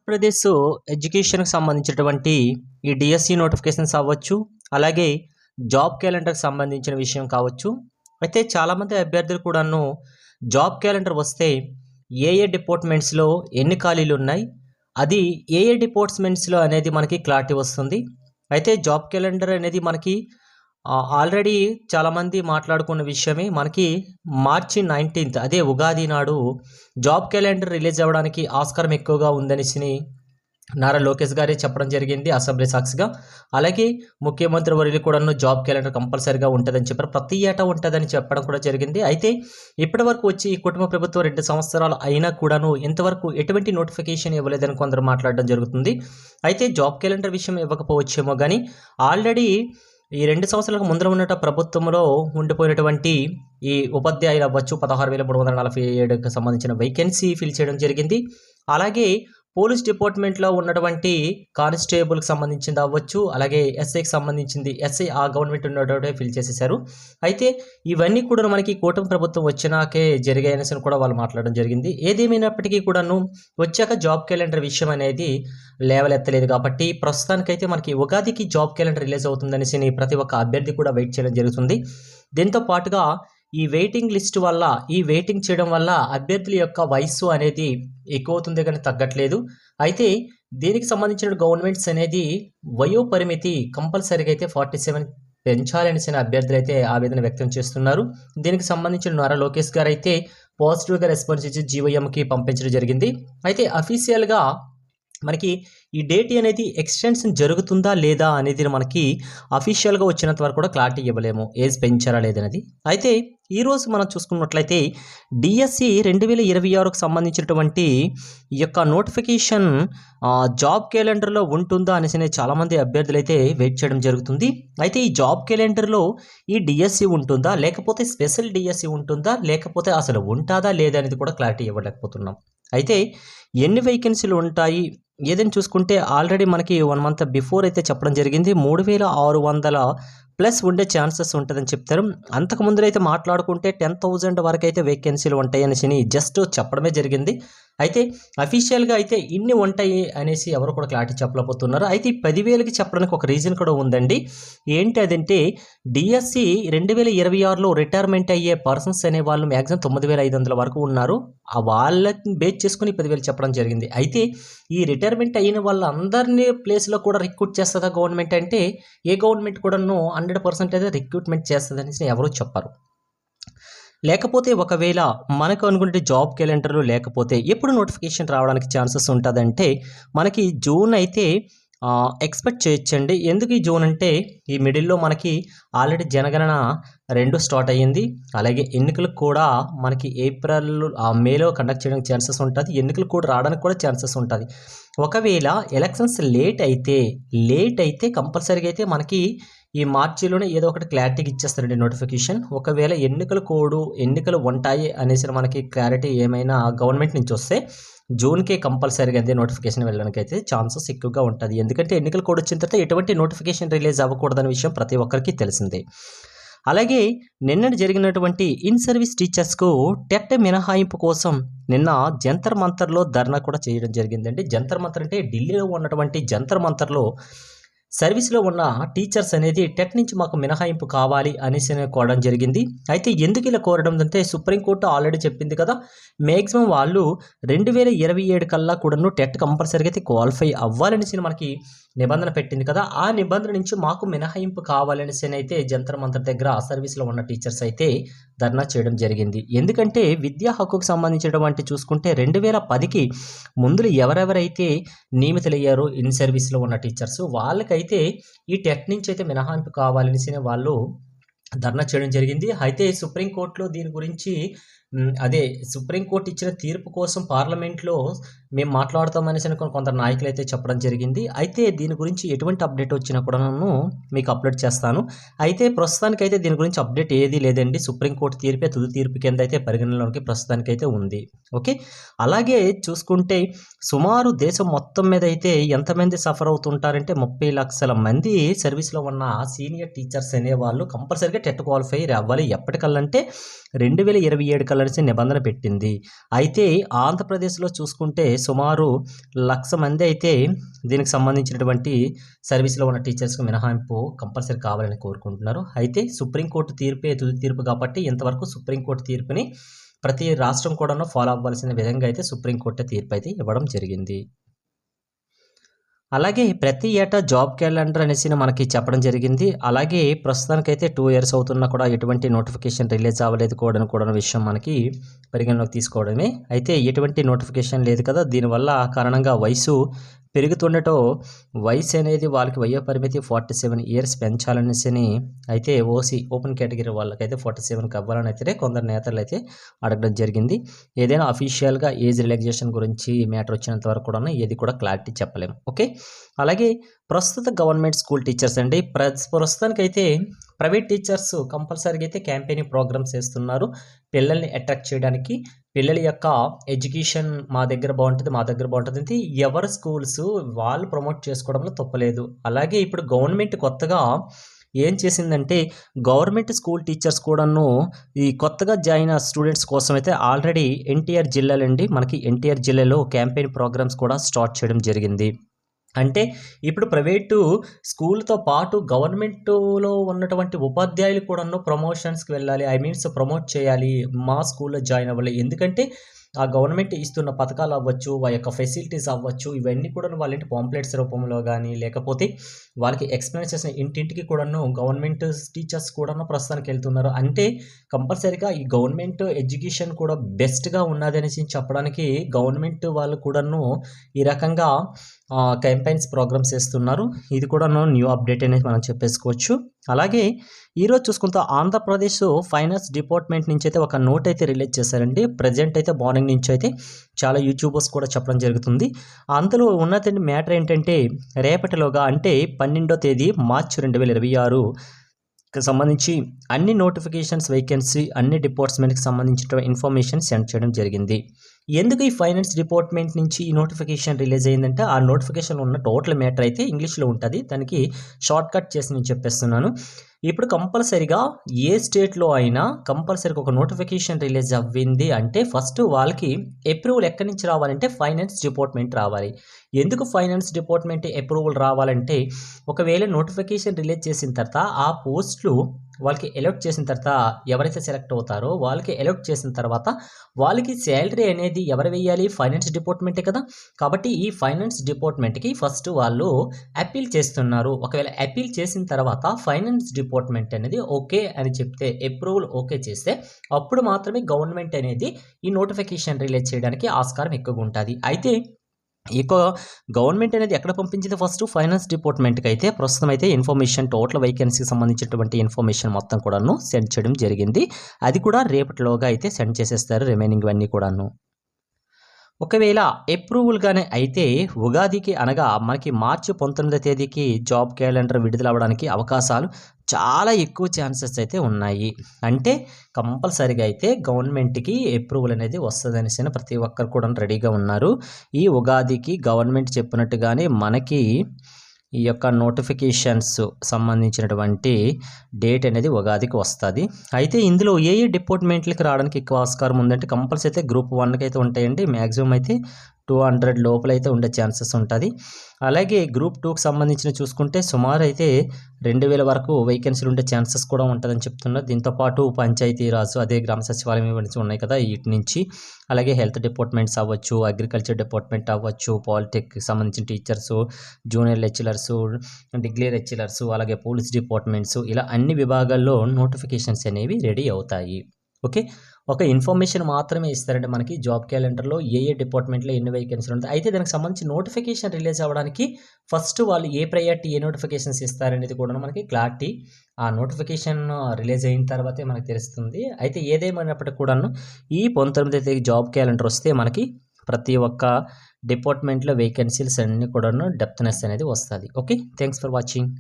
ఆంధ్రప్రదేశ్ ఎడ్యుకేషన్‌కి సంబంధించినటువంటి ఈ డీఎస్సీ నోటిఫికేషన్స్ అవ్వచ్చు, అలాగే జాబ్ క్యాలెండర్‌కి సంబంధించిన విషయం కావచ్చు. అయితే చాలామంది అభ్యర్థులు కూడాను జాబ్ క్యాలెండర్ వస్తే ఏ ఏ డిపార్ట్మెంట్స్‌లో ఎన్ని ఖాళీలున్నాయి, అది ఏ ఏ డిపార్ట్మెంట్స్‌లో అనేది మనకి క్లారిటీ వస్తుంది. అయితే జాబ్ క్యాలెండర్ అనేది మనకి ఆల్రెడీ చాలామంది మాట్లాడుకున్న విషయమే. మనకి మార్చి 19th అదే ఉగాది నాడు జాబ్ క్యాలెండర్ రిలీజ్ అవ్వడానికి ఆస్కారం ఎక్కువగా ఉందనేసి నారా లోకేష్ గారే చెప్పడం జరిగింది అసెంబ్లీ సాక్షిగా. అలాగే ముఖ్యమంత్రి వర్యులు కూడాను జాబ్ క్యాలెండర్ కంపల్సరీగా ఉంటుందని చెప్పారు. ప్రతి ఏటా ఉంటుందని చెప్పడం కూడా జరిగింది. అయితే ఇప్పటివరకు వచ్చి ఈ కుటుంబ ప్రభుత్వం 2 సంవత్సరాలు అయినా కూడాను ఇంతవరకు ఎటువంటి నోటిఫికేషన్ ఇవ్వలేదని కొందరు మాట్లాడడం జరుగుతుంది. అయితే జాబ్ క్యాలెండర్ విషయం ఇవ్వకపోవచ్చేమో కానీ ఆల్రెడీ ఈ 2 సంవత్సరాలకు ముందర ఉన్నట ప్రభుత్వంలో ఉండిపోయినటువంటి ఈ ఉపాధ్యాయులు అవ్వచ్చు 16,347కి సంబంధించిన వేకెన్సీ ఫిల్ చేయడం జరిగింది. అలాగే పోలీస్ డిపార్ట్మెంట్లో ఉన్నటువంటి కానిస్టేబుల్కి సంబంధించింది అవ్వచ్చు, అలాగే ఎస్ఐకి సంబంధించింది ఎస్ఐ ఆ గవర్నమెంట్ ఉన్నటువంటి ఫిల్ చేసేసారు. అయితే ఇవన్నీ కూడా మనకి కూటమి ప్రభుత్వం వచ్చినాకే జరిగాయనేసి కూడా వాళ్ళు మాట్లాడడం జరిగింది. ఏదేమైనప్పటికీ కూడాను వచ్చాక జాబ్ క్యాలెండర్ విషయం అనేది లేవలెత్తలేదు కాబట్టి ప్రస్తుతానికైతే మనకి ఉగాదికి జాబ్ క్యాలెండర్ రిలీజ్ అవుతుందనేసి ప్రతి ఒక్క అభ్యర్థి కూడా వెయిట్ చేయడం జరుగుతుంది. దీంతో పాటుగా ఈ వెయిటింగ్ లిస్ట్ వల్ల ఈ వెయిటింగ్ చేయడం వల్ల అభ్యర్థుల యొక్క వయస్సు అనేది ఎక్కువ అవుతుంది కానీ తగ్గట్లేదు. అయితే దీనికి సంబంధించిన గవర్నమెంట్స్ అనేది వయో పరిమితి కంపల్సరీగా అయితే 47 పెంచాలనేసిన అభ్యర్థులు అయితే ఆవేదన వ్యక్తం చేస్తున్నారు. దీనికి సంబంధించిన నారా లోకేష్ గారు అయితే పాజిటివ్గా రెస్పాన్స్ ఇచ్చి జీవోఎంకి పంపించడం జరిగింది. అయితే అఫీషియల్గా మనకి ఈ డేట్ అనేది ఎక్స్టెన్షన్ జరుగుతుందా లేదా అనేది మనకి అఫీషియల్గా వచ్చినంత వరకు కూడా క్లారిటీ ఇవ్వలేము, ఏజ్ పెంచారా లేదనేది. అయితే ఈరోజు మనం చూసుకున్నట్లయితే డిఎస్సి 2026కు సంబంధించినటువంటి ఈ యొక్క నోటిఫికేషన్ జాబ్ క్యాలెండర్లో ఉంటుందా అనేసి చాలామంది అభ్యర్థులు అయితే వెయిట్ చేయడం జరుగుతుంది. అయితే ఈ జాబ్ క్యాలెండర్లో ఈ డిఎస్సి ఉంటుందా, లేకపోతే స్పెషల్ డిఎస్సి ఉంటుందా, లేకపోతే అసలు ఉంటుందా లేదా అనేది కూడా క్లారిటీ ఇవ్వలేకపోతున్నాం. అయితే ఎన్ని వేకెన్సీలు ఉంటాయి ఏదైనా చూసుకుంటే ఆల్రెడీ మనకి 1 month బిఫోర్ అయితే చెప్పడం జరిగింది 3,600 ప్లస్ ఉండే ఛాన్సెస్ ఉంటుందని చెప్తారు. అంతకుముందు అయితే మాట్లాడుకుంటే 10,000 వరకు అయితే వేకెన్సీలు ఉంటాయి అనేసి జస్ట్ చెప్పడమే జరిగింది. అయితే అఫీషియల్గా అయితే ఇన్ని ఉంటాయి అనేసి ఎవరు కూడా క్లారిటీ చెప్పలేకపోతున్నారు. అయితే ఈ 10,000కి చెప్పడానికి ఒక రీజన్ కూడా ఉందండి. ఏంటి అదంటే డిఎస్సి 2026లో రిటైర్మెంట్ అయ్యే పర్సన్స్ అనే వాళ్ళు మ్యాక్సిమం 9,500 వరకు ఉన్నారు. ఆ వాళ్ళని బేస్ చేసుకుని 10,000 చెప్పడం జరిగింది. అయితే ఈ రిటైర్మెంట్ అయిన వాళ్ళందరినీ ప్లేస్లో కూడా రిక్రూట్ చేస్తుందా గవర్నమెంట్ అంటే ఏ గవర్నమెంట్ కూడాను 100% అయితే రిక్రూట్మెంట్ చేస్తుంది అనేసి ఎవరూ చెప్పరు. లేకపోతే ఒకవేళ మనకు అనుకుంటే జాబ్ క్యాలెండర్లు లేకపోతే ఎప్పుడు నోటిఫికేషన్ రావడానికి ఛాన్సెస్ ఉంటుందంటే మనకి జూన్ అయితే ఎక్స్పెక్ట్ చేయొచ్చండి. ఎందుకు ఈ జూన్ అంటే ఈ మిడిల్లో మనకి ఆల్రెడీ జనగణన 2 స్టార్ట్ అయ్యింది. అలాగే ఎన్నికలు కూడా మనకి ఏప్రిల్ మేలో కండక్ట్ చేయడానికి ఛాన్సెస్ ఉంటుంది. ఎన్నికలు కూడా రావడానికి కూడా ఛాన్సెస్ ఉంటుంది. ఒకవేళ ఎలక్షన్స్ లేట్ అయితే కంపల్సరీగా అయితే మనకి ఈ మార్చిలోనే ఏదో ఒకటి క్లారిటీకి ఇచ్చేస్తారండి నోటిఫికేషన్. ఒకవేళ ఎన్నికలు ఉంటాయి అనేసి మనకి క్లారిటీ ఏమైనా గవర్నమెంట్ నుంచి వస్తే జూన్కే కంపల్సరీగా అదే నోటిఫికేషన్ వెళ్ళడానికి అయితే ఛాన్సెస్ ఎక్కువగా ఉంటుంది. ఎందుకంటే ఎన్నికల కోడ్ వచ్చిన తర్వాత ఎటువంటి నోటిఫికేషన్ రిలీజ్ అవ్వకూడదనే విషయం ప్రతి ఒక్కరికి తెలిసిందే. అలాగే నిన్న జరిగినటువంటి ఇన్ సర్వీస్ టీచర్స్కు టెట్ మినహాయింపు కోసం నిన్న జంతర్ మంతర్లో ధర్నా కూడా చేయడం జరిగిందండి. జంతర్ మంతర్ అంటే ఢిల్లీలో ఉన్నటువంటి జంతర్ మంతర్లో సర్వీస్లో ఉన్న టీచర్స్ అనేది టెట్ నుంచి మాకు మినహాయింపు కావాలి అనేసి కోరడం జరిగింది. అయితే ఎందుకు ఇలా కోరడం అంటే సుప్రీంకోర్టు ఆల్రెడీ చెప్పింది కదా, మ్యాక్సిమం వాళ్ళు 2027 కల్లా కూడాను టెట్ కంపల్సరీగా అయితే క్వాలిఫై అవ్వాలనేసి మనకి నిబంధన పెట్టింది కదా, ఆ నిబంధన నుంచి మాకు మినహాయింపు కావాలనేసి అయితే జంతర్ మంతర్ దగ్గర సర్వీస్లో ఉన్న టీచర్స్ అయితే ధర్నా చేయడం జరిగింది. ఎందుకంటే విద్యా హక్కుకు సంబంధించినటువంటి చూసుకుంటే 2010కి ముందు ఎవరెవరైతే నియమితులయ్యారో ఇన్ సర్వీస్లో ఉన్న టీచర్స్ వాళ్ళకైతే ఈ టెట్ నుంచి అయితే మినహాయింపు కావాలనేసి వాళ్ళు ధర్నా చేయడం జరిగింది. అయితే సుప్రీంకోర్టులో దీని గురించి సుప్రీంకోర్టు ఇచ్చిన తీర్పు కోసం పార్లమెంట్లో మేము మాట్లాడుతామనేసి కొందరు నాయకులు అయితే చెప్పడం జరిగింది. అయితే దీని గురించి ఎటువంటి అప్డేట్ వచ్చినా కూడా నేను మీకు అప్డేట్ చేస్తాను. అయితే ప్రస్తుతానికైతే దీని గురించి అప్డేట్ ఏది లేదండి. సుప్రీంకోర్టు తీర్పే తుది తీర్పు కింద అయితే పరిగణనలోకి ప్రస్తుతానికైతే ఉంది. ఓకే, అలాగే చూసుకుంటే సుమారు దేశం మొత్తం మీద అయితే ఎంతమంది సఫర్ అవుతుంటారంటే 30 లక్షల మంది సర్వీస్లో ఉన్న సీనియర్ టీచర్స్ అనేవాళ్ళు కంపల్సరీగా టెట్ క్వాలిఫై అవ్వాలి. ఎప్పటికల్లంటే 2027 కల్లా తీసుకోవాలనేసి నిబంధన పెట్టింది. అయితే ఆంధ్రప్రదేశ్‌లో చూసుకుంటే సుమారు 1,00,000 మంది అయితే దీనికి సంబంధించినటువంటి సర్వీస్‌లో ఉన్న టీచర్స్‌కి మినహాయింపు కంపల్సరీ కావాలని కోరుకుంటున్నారు. అయితే సుప్రీంకోర్టు తీర్పే తుది తీర్పు కాబట్టి ఇంతవరకు సుప్రీంకోర్టు తీర్పుని ప్రతి రాష్ట్రం కూడాను ఫాలో అవ్వాల్సిన విధంగా అయితే సుప్రీంకోర్టు తీర్పు అయితే ఇవ్వడం జరిగింది. అలాగే ప్రతి ఏటా జాబ్ క్యాలెండర్ అనేసి మనకి చెప్పడం జరిగింది. అలాగే ప్రస్తుతానికైతే 2 ఇయర్స్ అవుతున్నా కూడా ఎటువంటి నోటిఫికేషన్ రిలీజ్ అవ్వలేదు కూడా విషయం మనకి పరిగణలోకి తీసుకోవడమే. అయితే ఎటువంటి నోటిఫికేషన్ లేదు కదా! దీనివల్ల కారణంగా వయసు పెరుగుతుండటం వయసు అనేది వాళ్ళకి వయో పరిమితి 47 ఇయర్స్ పెంచాలనేసని అయితే ఓసీ ఓపెన్ కేటగిరీ వాళ్ళకైతే 47కి అవ్వాలని అయితే కొందరు నేతలు అయితే అడగడం జరిగింది. ఏదైనా అఫీషియల్‌గా ఏజ్ రిలాక్సేషన్ గురించి మ్యాటర్ వచ్చినంత వరకు కూడా ఏది కూడా క్లారిటీ చెప్పలేము. ఓకే. అలాగే ప్రస్తుత గవర్నమెంట్ స్కూల్ టీచర్స్ అండి ప్రస్తుతానికైతే ప్రైవేట్ టీచర్స్ కంపల్సరీగా అయితే క్యాంపెయినింగ్ ప్రోగ్రామ్స్ చేస్తున్నారు. పిల్లల్ని అట్రాక్ట్ చేయడానికి పిల్లల యొక్క ఎడ్యుకేషన్ మా దగ్గర బాగుంటుంది అంటే ఎవరి స్కూల్స్ వాళ్ళు ప్రమోట్ చేసుకోవడంలో తప్పలేదు. అలాగే ఇప్పుడు గవర్నమెంట్ కొత్తగా ఏం చేసిందంటే గవర్నమెంట్ స్కూల్ టీచర్స్ కూడాను ఈ కొత్తగా జాయిన్ అయిన స్టూడెంట్స్ కోసం అయితే ఆల్రెడీ ఎన్టీఆర్ జిల్లాలండి మనకి ఎన్టీఆర్ జిల్లాలో క్యాంపెయిన్ ప్రోగ్రామ్స్ కూడా స్టార్ట్ చేయడం జరిగింది. అంటే ఇప్పుడు ప్రైవేటు స్కూల్‌తో పాటు గవర్నమెంటులో ఉన్నటువంటి ఉపాధ్యాయులు కూడాను ప్రమోషన్స్‌కి వెళ్ళాలి. ప్రమోట్ చేయాలి. మా స్కూల్‌లో జాయిన్ అవ్వాలి. ఎందుకంటే ఆ గవర్నమెంట్ ఇస్తున్న పథకాలు అవ్వచ్చు, వారి యొక్క ఫెసిలిటీస్ అవ్వచ్చు, ఇవన్నీ కూడాను వాళ్ళ పాంప్లెట్స్ రూపంలో గానీ, లేకపోతే వాళ్ళకి ఎక్స్‌ప్లెయిన్ చేసిన ఇంటింటికి కూడాను గవర్నమెంట్ టీచర్స్ కూడాను ప్రస్తుతానికి వెళ్తున్నారు. అంటే కంపల్సరీగా ఈ గవర్నమెంట్ ఎడ్యుకేషన్ కూడా బెస్ట్‌గా ఉన్నదనేసి చెప్పడానికి గవర్నమెంట్ వాళ్ళు కూడాను ఈ రకంగా క్యాంపెయిన్స్ ప్రోగ్రామ్స్ చేస్తున్నారు. ఇది కూడాను న్యూ అప్డేట్ అనేది మనం చెప్పేసుకోవచ్చు. అలాగే ఈరోజు చూసుకుంటే ఆంధ్రప్రదేశ్ ఫైనాన్స్ డిపార్ట్మెంట్ నుంచి అయితే ఒక నోట్ అయితే రిలీజ్ చేశారండి. ప్రెజెంట్ అయితే మార్నింగ్ నుంచి అయితే చాలా యూట్యూబర్స్ కూడా చెప్పడం జరుగుతుంది. అందులో ఉన్నటువంటి మ్యాటర్ ఏంటంటే రేపటిలోగా అంటే 12వ తేదీ మార్చి 2026కి సంబంధించి అన్ని నోటిఫికేషన్స్ వేకెన్సీ అన్ని డిపార్ట్మెంట్కి సంబంధించిన ఇన్ఫర్మేషన్ సెండ్ చేయడం జరిగింది. ఎందుకు ఈ ఫైనాన్స్ డిపార్ట్మెంట్ నుంచి ఈ నోటిఫికేషన్ రిలీజ్ అయిందంటే ఆ నోటిఫికేషన్ ఉన్న టోటల్ మ్యాటర్ అయితే ఇంగ్లీష్లో ఉంటుంది. దానికి షార్ట్ కట్ చేసి నేను చెప్పేస్తున్నాను. ఇప్పుడు కంపల్సరీగా ఏ స్టేట్లో అయినా కంపల్సరీగా ఒక నోటిఫికేషన్ రిలీజ్ అవ్వింది అంటే ఫస్ట్ వాళ్ళకి అప్రూవల్ ఎక్కడి నుంచి రావాలంటే ఫైనాన్స్ డిపార్ట్మెంట్ రావాలి. ఎందుకు ఫైనాన్స్ డిపార్ట్మెంట్ అప్రూవల్ రావాలంటే ఒకవేళ నోటిఫికేషన్ రిలీజ్ చేసిన తర్వాత ఆ పోస్టులు వాళ్ళకి ఎలక్ట్ చేసిన తర్వాత ఎవరైతే సెలెక్ట్ అవుతారో వాళ్ళకి ఎలక్ట్ చేసిన తర్వాత వాళ్ళకి శాలరీ అనేది ఎవరు వేయాలి? ఫైనాన్స్ డిపార్ట్మెంటే కదా! కాబట్టి ఈ ఫైనాన్స్ డిపార్ట్మెంట్‌కి ఫస్ట్ వాళ్ళు అప్పీల్ చేస్తున్నారు. ఒకవేళ అప్పీల్ చేసిన తర్వాత ఫైనాన్స్ డిపార్ట్మెంట్ అనేది ఓకే అని చెప్తే అప్రూవల్ ఓకే చేస్తే అప్పుడు మాత్రమే గవర్నమెంట్ అనేది ఈ నోటిఫికేషన్ రిలీజ్ చేయడానికి ఆస్కారం ఎక్కువగా ఉంటుంది. అయితే గవర్నమెంట్ అనేది ఎక్కడ పంపించింది ఫస్ట్ ఫైనాన్స్ డిపార్ట్మెంట్‌కి అయితే ప్రస్తుతం అయితే ఇన్ఫర్మేషన్ టోటల్ వేకెన్సీకి సంబంధించినటువంటి ఇన్ఫర్మేషన్ మొత్తం కూడాను సెండ్ చేయడం జరిగింది. అది కూడా రేపటిలోగా అయితే సెండ్ చేసేస్తారు రిమైనింగ్ అన్నీ కూడాను. ఒకవేళ అప్రూవల్‌గానే అయితే ఉగాదికి అనగా మనకి మార్చి 19వ తేదీకి జాబ్ క్యాలెండర్ విడుదల అవ్వడానికి అవకాశాలు చాలా ఎక్కువ ఛాన్సెస్ అయితే ఉన్నాయి. అంటే కంపల్సరీగా అయితే గవర్నమెంట్‌కి అప్రూవల్ అనేది వస్తదనేసి ప్రతి ఒక్కరు కూడా రెడీగా ఉన్నారు. ఈ ఉగాదికి గవర్నమెంట్ చెప్పినట్టుగానే మనకి ఈ యొక్క నోటిఫికేషన్స్ సంబంధించినటువంటి డేట్ అనేది ఉగాదికి వస్తుంది. అయితే ఇందులో ఏ డిపార్ట్మెంట్లకి రావడానికి ఎక్కువ ఆస్కారం ఉందంటే కంపల్సరీ అయితే గ్రూప్ 1కి అయితే ఉంటాయండి. మ్యాక్సిమం అయితే 200 లోపలైతే ఉండే ఛాన్సెస్ ఉంటుంది. అలాగే గ్రూప్ 2కి సంబంధించిన చూసుకుంటే సుమారు అయితే 2000 వరకు వేకెన్సీలు ఉండే ఛాన్సెస్ కూడా ఉంటుందని చెప్తున్నారు. దీంతోపాటు పంచాయతీరాజ్ అదే గ్రామ సచివాలయం ఇవన్నీ ఉన్నాయి కదా వీటి నుంచి అలాగే హెల్త్ డిపార్ట్మెంట్స్ అవ్వచ్చు, అగ్రికల్చర్ డిపార్ట్మెంట్ అవ్వచ్చు, పాలిటెక్కి సంబంధించిన teachers, junior lecturers, degree lecturers, అలాగే పోలీస్ డిపార్ట్మెంట్స్ ఇలా అన్ని విభాగాల్లో నోటిఫికేషన్స్ అనేవి రెడీ అవుతాయి. ఓకే. ఒక ఇన్ఫర్మేషన్ మాత్రమే ఇస్తారంటే మనకి జాబ్ క్యాలెండర్లో ఏ డిపార్ట్మెంట్లో ఎన్ని వేకెన్సీలు ఉంటాయి. అయితే దానికి సంబంధించి నోటిఫికేషన్ రిలీజ్ అవ్వడానికి ఫస్ట్ వాళ్ళు ఏ ప్రయారిటీ ఏ నోటిఫికేషన్స్ ఇస్తారనేది కూడా మనకి క్లారిటీ ఆ నోటిఫికేషన్ రిలీజ్ అయిన తర్వాతే మనకు తెలుస్తుంది. అయితే ఏదేమైనప్పటికీ కూడాను ఈ 19వ తేదీ జాబ్ క్యాలెండర్ వస్తే మనకి ప్రతి ఒక్క డిపార్ట్మెంట్లో వేకెన్సీస్ అన్నీ కూడాను డెప్త్నెస్ అనేది వస్తుంది. ఓకే. Thanks for watching.